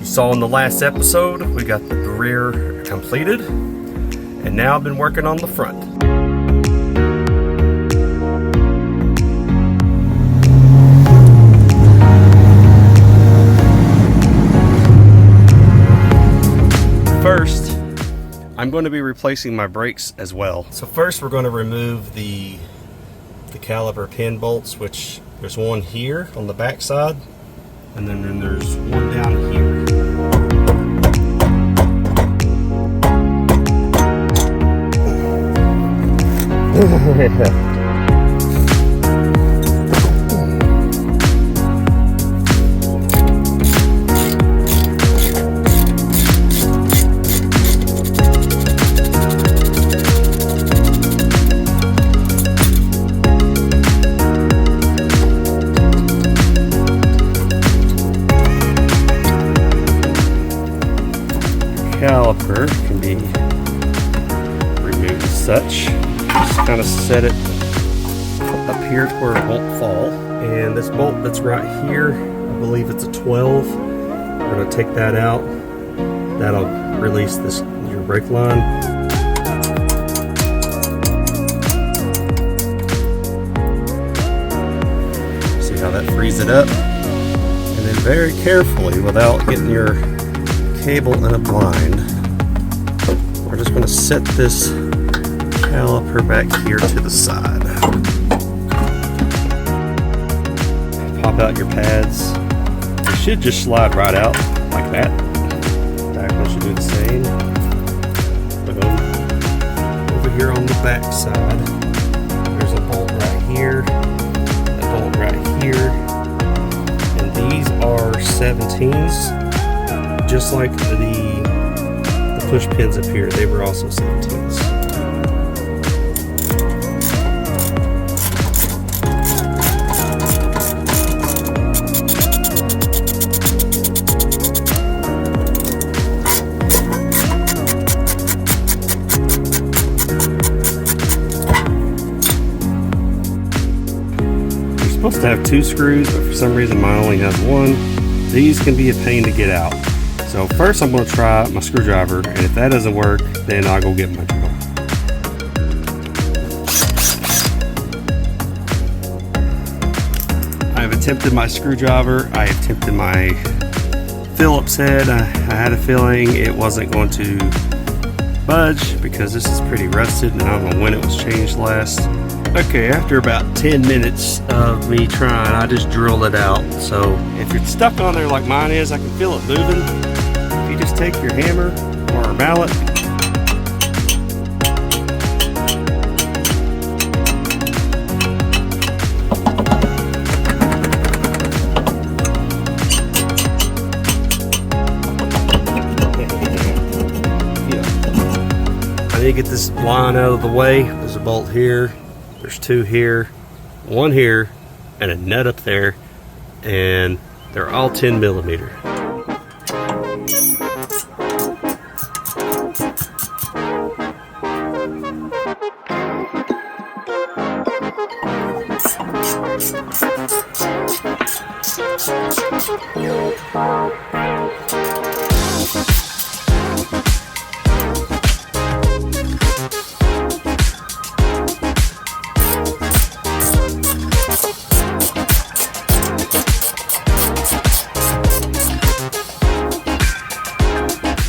saw in the last episode, we got the rear completed, and now I've been working on the front. First, I'm going to be replacing my brakes as well. So first we're going to remove the caliper pin bolts, which there's one here on the back side, and then there's one down here. Caliper can be removed as such. Just kind of set it up here to where it won't fall. And this bolt that's right here, I believe it's a 12. We're going to take that out. That'll release your brake line. See how that frees it up? And then very carefully, without getting your cable in a blind, we're just going to set this caliper back here to the side. Pop out your pads. It should just slide right out like that. Back one should do the same. Boom. Over here on the back side, there's a bolt right here, a bolt right here, and these are 17s. Just like the push pins up here, they were also 17s. You're supposed to have 2 screws, but for some reason mine only has 1. These can be a pain to get out. So first I'm going to try my screwdriver, and if that doesn't work, then I'll go get my drill. I've attempted my screwdriver, I attempted my Phillips head. I had a feeling it wasn't going to budge because this is pretty rusted and I don't know when it was changed last. Okay, after about 10 minutes of me trying, I just drilled it out. So if you're stuck on there like mine is, I can feel it moving. If you just take your hammer or a mallet, I need to get this line out of the way. There's a bolt here, there's 2 here, 1 here, and a nut up there, and they're all 10 millimeter.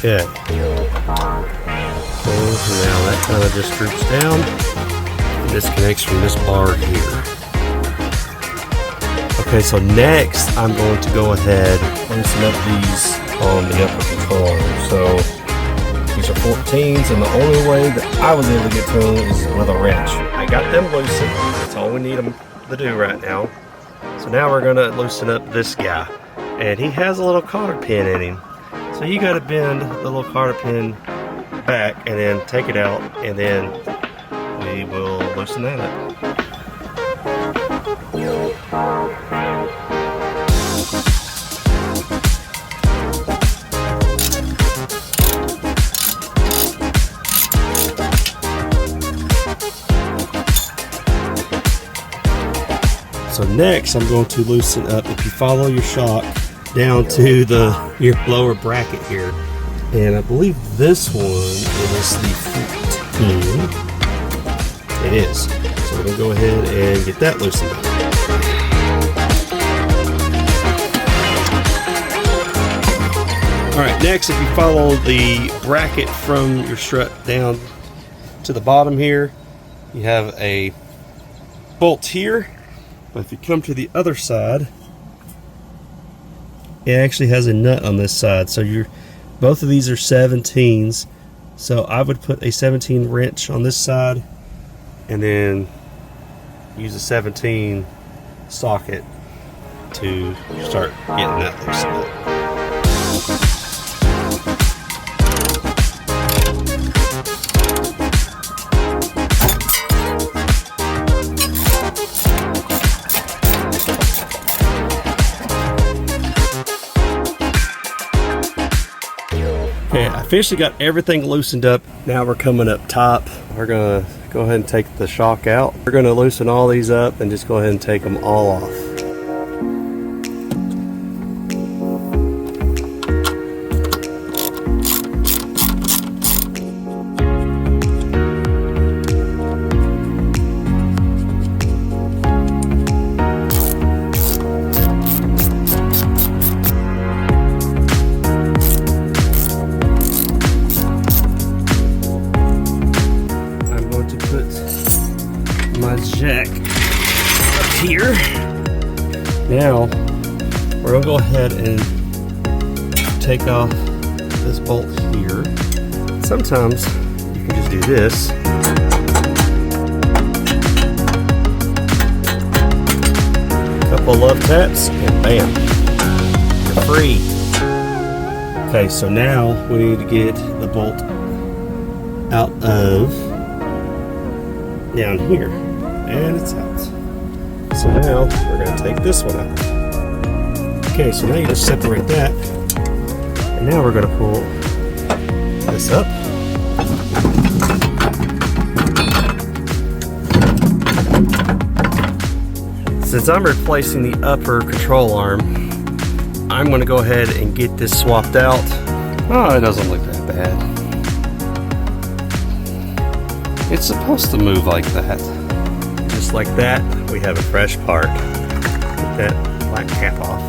Okay. So now that kind of just droops down and disconnects from this bar here. Okay, so next I'm going to go ahead and loosen up these on the upper control arm. So these are 14s, and the only way that I was able to get to them is with a wrench. I got them loosened. That's all we need them to do right now. So now we're going to loosen up this guy, and he has a little cotter pin in him. So you got to bend the little cotter pin back and then take it out, and then we will loosen that up. So next I'm going to loosen up, if you follow your shock, down to your lower bracket here. And I believe this one is the 15. It is. So we're gonna go ahead and get that loosened up. All right, next, if you follow the bracket from your strut down to the bottom here, you have a bolt here. But if you come to the other side, it actually has a nut on this side. So both of these are 17s. So I would put a 17 wrench on this side and then use a 17 socket to start getting that loosened up. Okay, I officially got everything loosened up. Now we're coming up top. We're gonna go ahead and take the shock out. We're gonna loosen all these up and just go ahead and take them all off. Jack up here. Now we're gonna go ahead and take off this bolt here. Sometimes you can just do this. Couple love taps and bam, you're free. Okay, so now we need to get the bolt out of down here. And it's out. So now we're going to take this one out. Okay, so now you just separate that. And now we're going to pull this up. Since I'm replacing the upper control arm, I'm going to go ahead and get this swapped out. Oh, it doesn't look that bad. It's supposed to move like that. Just like that, we have a fresh part. Get that black cap off.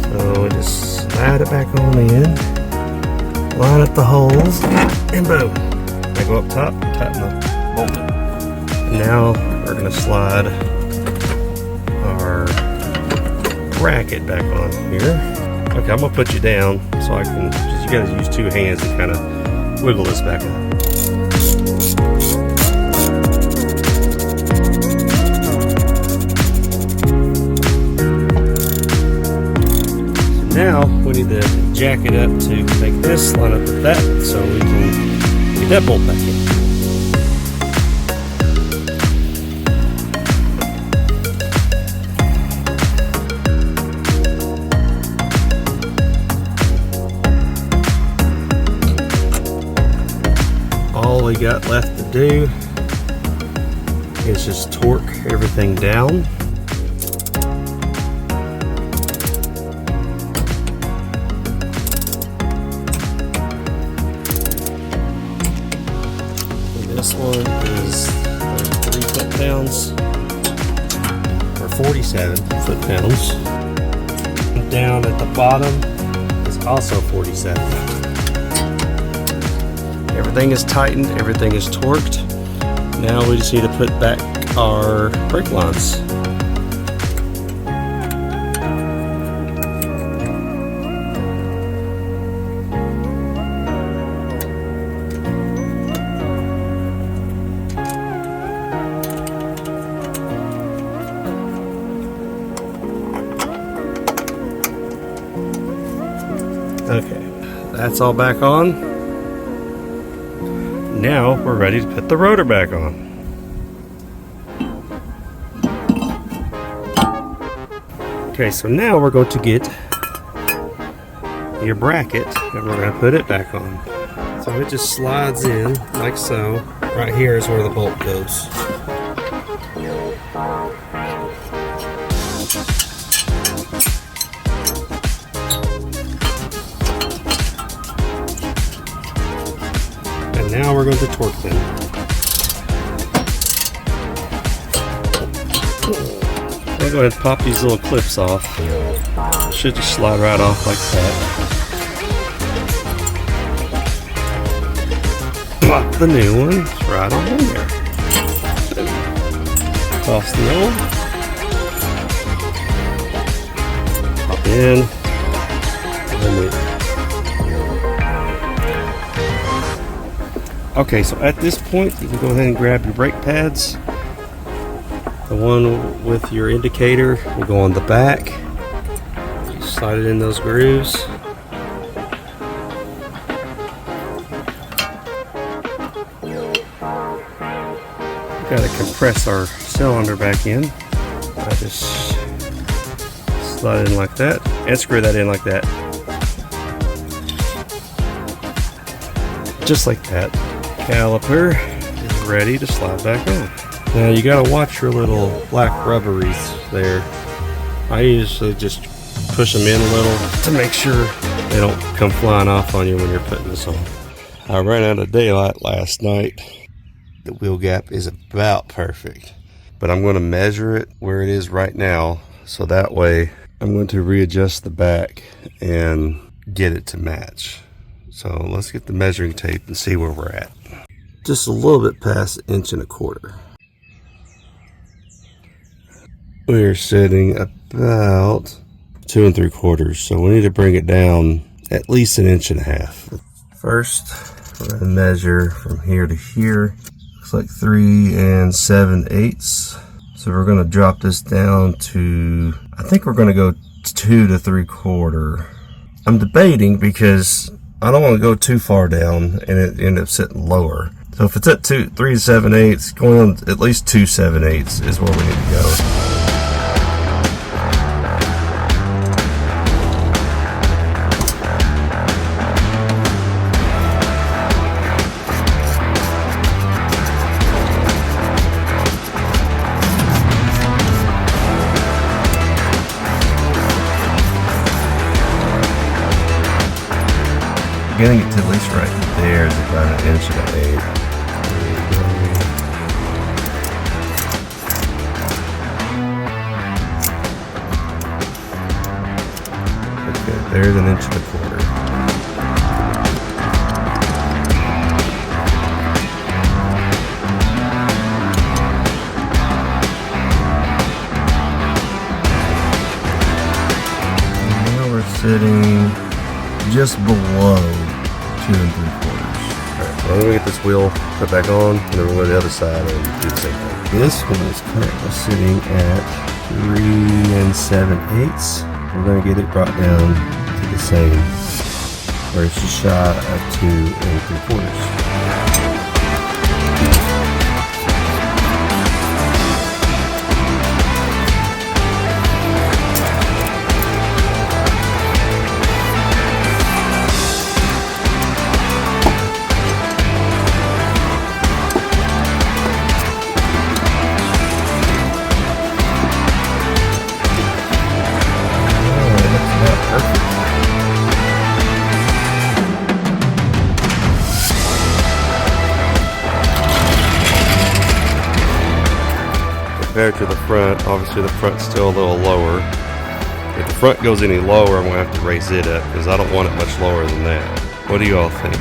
So we just slide it back on in, line up the holes, and boom. I go up top and tighten the bolt. And now we're going to slide our bracket back on here. Okay, I'm going to put you down so I can, just you got to use two hands to kind of wiggle this back up. Now we need to jack it up to make this line up with that so we can get that bolt back in. All we got left to do is just torque everything down. This one is 33 foot-pounds, or 47 foot-pounds. Down at the bottom is also 47. Everything is tightened, everything is torqued. Now we just need to put back our brake lines. Okay, that's all back on. Now we're ready to put the rotor back on. Okay, so now we're going to get your bracket and we're going to put it back on. So it just slides in like so. Right here is where the bolt goes. now we're going to torque them. I'll go ahead and pop these little clips off. Should just slide right off like that. Pop the new one right on in there. Toss the old. Pop in. Okay, so at this point, you can go ahead and grab your brake pads. The one with your indicator will go on the back. You slide it in those grooves. We've got to compress our cylinder back in. I just slide it in like that and screw that in like that. Just like that. Caliper is ready to slide back on. Now you gotta watch your little black rubberies there. I usually just push them in a little to make sure they don't come flying off on you when you're putting this on. I ran out of daylight last night. The wheel gap is about perfect, but I'm going to measure it where it is right now, so that way I'm going to readjust the back and get it to match. So let's get the measuring tape and see where we're at. Just a little bit past 1.25 inches. We're sitting about 2 3/4, so we need to bring it down at least 1.5 inches. First, we're going to measure from here to here. Looks like 3 7/8. So we're going to drop this down to, I think we're going to go 2 3/4. I'm debating because I don't want to go too far down and it end up sitting lower. So if it's at 3 7/8, going on at least 2 7/8 is where we need to go. Getting it to at least right there is about 1.8 inches. Okay, there's 1.25 inches. Now we're sitting just below 2 3/4. Alright, so I'm going to get this wheel put back on, and then we'll go to the other side and do the same thing. This one is currently sitting at 3 7/8. We're going to get it brought down to the same, where it's just shy of 2 3/4. Compared to the front, obviously the front's still a little lower. If the front goes any lower, I'm going to have to raise it up because I don't want it much lower than that. What do you all think?